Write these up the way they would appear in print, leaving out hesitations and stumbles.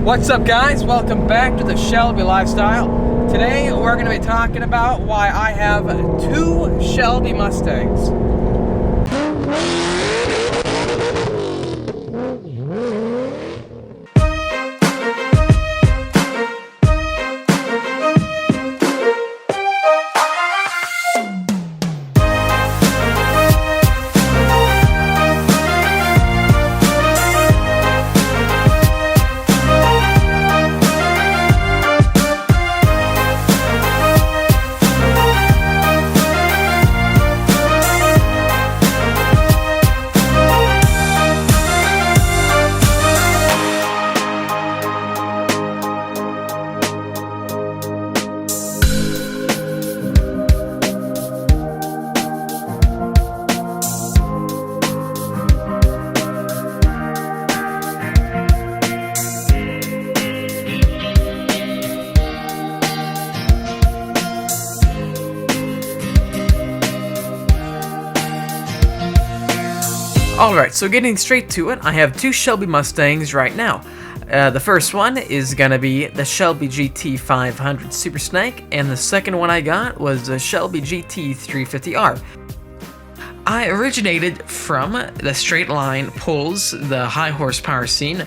What's up, guys? Welcome back to the Shelby Lifestyle. Today we're going to be talking about why I have two Shelby Mustangs. Alright, so getting straight to it, I have two Shelby Mustangs right now. The first one is going to be the Shelby GT500 Super Snake, and the second one I got was the Shelby GT350R. I originated from the straight line pulls, the high horsepower scene,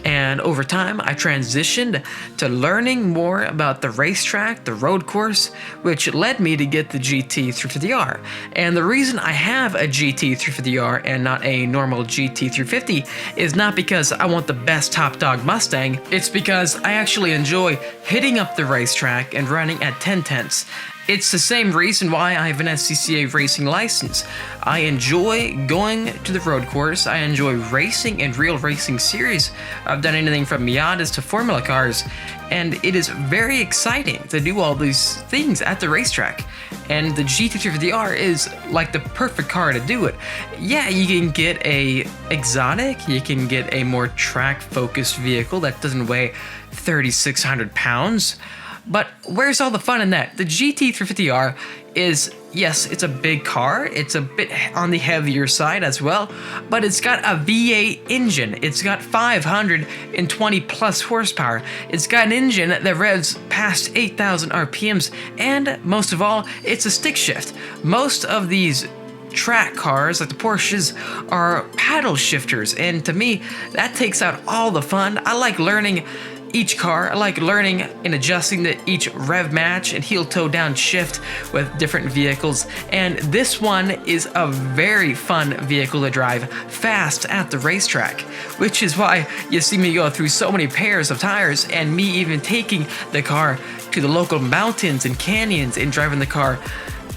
and over time I transitioned to learning more about the racetrack, the road course, which led me to get the GT350R. And the reason I have a GT350R and not a normal GT350 is not because I want the best top dog Mustang, it's because I actually enjoy hitting up the racetrack and running at 10/10ths. It's the same reason why I have an SCCA racing license. I enjoy going to the road course, I enjoy racing in real racing series. I've done anything from Miatas to Formula cars, and it is very exciting to do all these things at the racetrack. And the GT350R is like the perfect car to do it. Yeah, you can get a exotic, you can get a more track-focused vehicle that doesn't weigh 3,600 pounds. But where's all the fun in that? The GT350R is, yes, it's a big car, it's a bit on the heavier side as well, but it's got a V8 engine, it's got 520 plus horsepower, it's got an engine that revs past 8,000 RPMs, and most of all, it's a stick shift. Most of these track cars, like the Porsches, are paddle shifters, and to me, that takes out all the fun. I like learning each car. I like learning and adjusting to each rev match and heel toe down shift with different vehicles, and this one is a very fun vehicle to drive fast at the racetrack, which is why you see me go through so many pairs of tires and me even taking the car to the local mountains and canyons and driving the car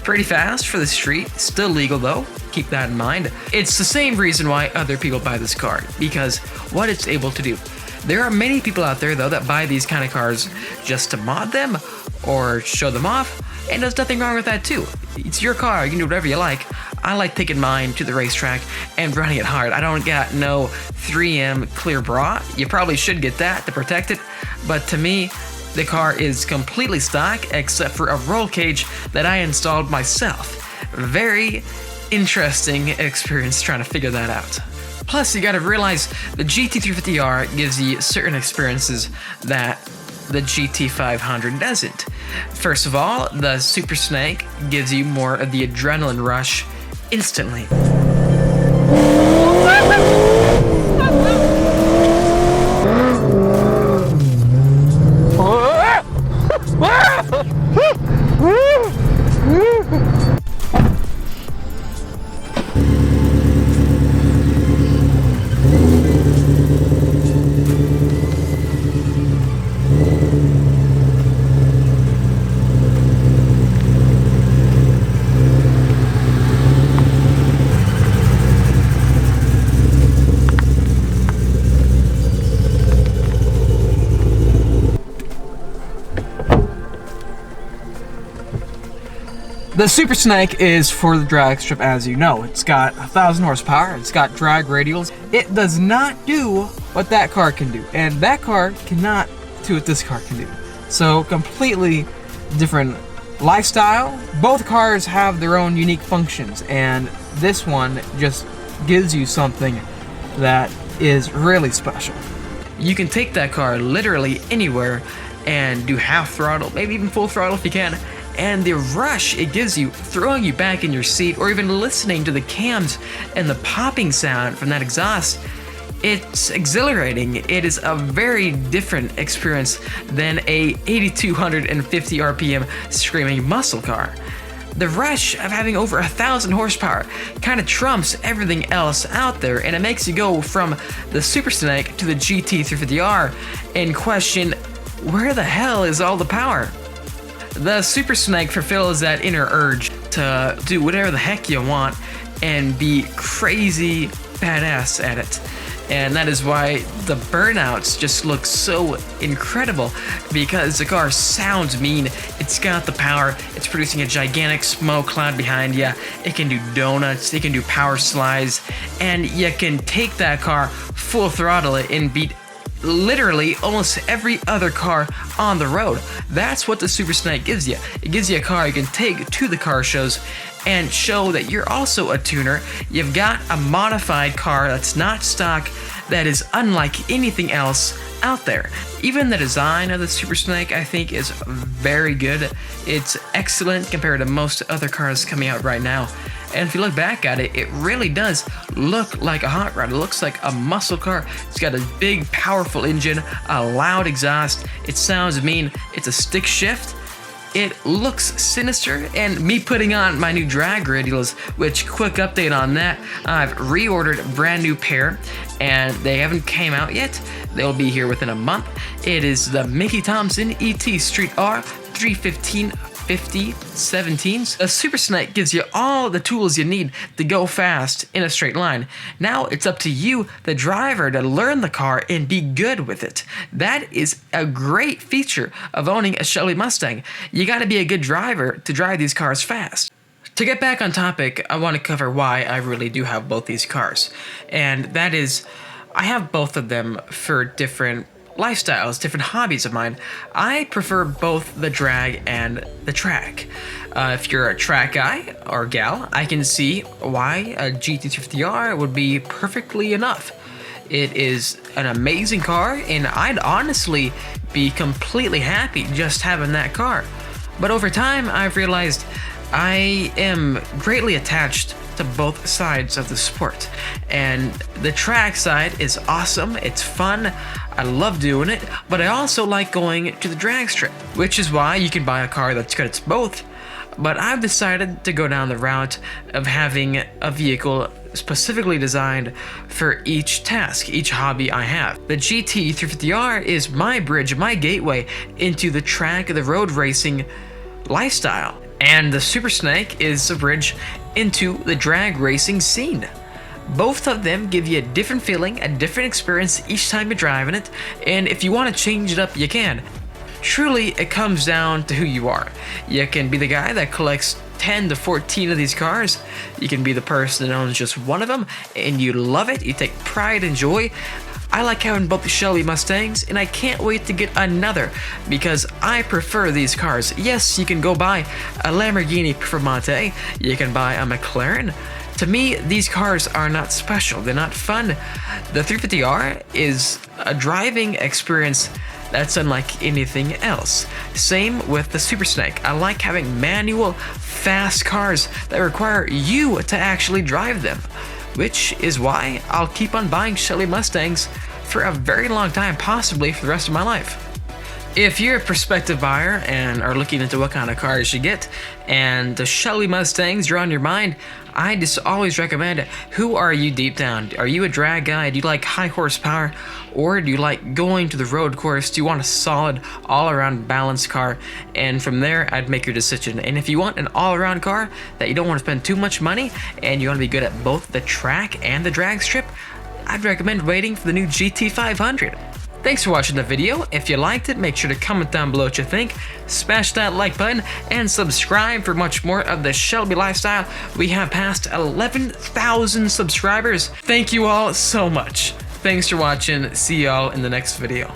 pretty fast for the street. Still legal though, keep that in mind. It's the same reason why other people buy this car, because what it's able to do. There are many people out there, though, that buy these kind of cars just to mod them or show them off, and there's nothing wrong with that, too. It's your car, you can do whatever you like. I like taking mine to the racetrack and running it hard. I don't got no 3M clear bra. You probably should get that to protect it, but to me, the car is completely stock except for a roll cage that I installed myself. Very interesting experience trying to figure that out. Plus, you gotta realize the GT350R gives you certain experiences that the GT500 doesn't. First of all, the Super Snake gives you more of the adrenaline rush instantly. The Super Snake is for the drag strip, as you know. It's got 1,000 horsepower, it's got drag radials. It does not do what that car can do, and that car cannot do what this car can do. So completely different lifestyle. Both cars have their own unique functions, and this one just gives you something that is really special. You can take that car literally anywhere and do half throttle, maybe even full throttle if you can. And the rush it gives you, throwing you back in your seat, or even listening to the cams and the popping sound from that exhaust, it's exhilarating. It is a very different experience than a 8,250 RPM screaming muscle car. The rush of having over 1,000 horsepower kind of trumps everything else out there, and it makes you go from the Super Snake to the GT350R and question, where the hell is all the power? The Super Snake fulfills that inner urge to do whatever the heck you want and be crazy badass at it. And that is why the burnouts just look so incredible, because the car sounds mean. It's got the power. It's producing a gigantic smoke cloud behind you. It can do donuts. It can do power slides. And you can take that car full throttle and beat literally almost every other car on the road. That's what the Super Snake gives you. It gives you a car you can take to the car shows and show that you're also a tuner. You've got a modified car that's not stock, that is unlike anything else out there. Even the design of the Super Snake, I think, is very good. It's excellent compared to most other cars coming out right now. And if you look back at it, it really does look like a hot rod. It looks like a muscle car. It's got a big, powerful engine, a loud exhaust. It sounds mean. It's a stick shift. It looks sinister, and me putting on my new drag radials, which, quick update on that, I've reordered a brand new pair, and they haven't came out yet. They'll be here within a month. It is the Mickey Thompson ET Street R 315 50 17s. The Super Snake gives you all the tools you need to go fast in a straight line. Now it's up to you, the driver, to learn the car and be good with it. That is a great feature of owning a Shelby Mustang. You gotta be a good driver to drive these cars fast. To get back on topic, I want to cover why I really do have both these cars. And that is, I have both of them for different lifestyles, different hobbies of mine. I prefer both the drag and the track. If you're a track guy or gal, I can see why a GT350R would be perfectly enough. It is an amazing car, and I'd honestly be completely happy just having that car. But over time, I've realized I am greatly attached to both sides of the sport. And the track side is awesome, it's fun, I love doing it, but I also like going to the drag strip, which is why you can buy a car that's good at both. But I've decided to go down the route of having a vehicle specifically designed for each task, each hobby I have. The GT350R is my bridge, my gateway into the track, the road racing lifestyle. And the Super Snake is a bridge into the drag racing scene. Both of them give you a different feeling, a different experience each time you're driving it, and if you want to change it up, you can. Truly, it comes down to who you are. You can be the guy that collects 10 to 14 of these cars. You can be the person that owns just one of them, and you love it, you take pride and joy. I like having both the Shelby Mustangs, and I can't wait to get another because I prefer these cars. Yes, you can go buy a Lamborghini Performante, you can buy a McLaren. To me, these cars are not special, they're not fun. The 350R is a driving experience that's unlike anything else. Same with the Super Snake. I like having manual, fast cars that require you to actually drive them, which is why I'll keep on buying Shelby Mustangs for a very long time, possibly for the rest of my life. If you're a prospective buyer and are looking into what kind of cars you get, and the Shelby Mustangs are on your mind, I just always recommend, who are you deep down? Are you a drag guy? Do you like high horsepower? Or do you like going to the road course? Do you want a solid, all-around balanced car? And from there, I'd make your decision. And if you want an all-around car that you don't want to spend too much money, and you want to be good at both the track and the drag strip, I'd recommend waiting for the new GT500. Thanks for watching the video. If you liked it, make sure to comment down below what you think, smash that like button, and subscribe for much more of the Shelby lifestyle. We have passed 11,000 subscribers. Thank you all so much. Thanks for watching. See y'all in the next video.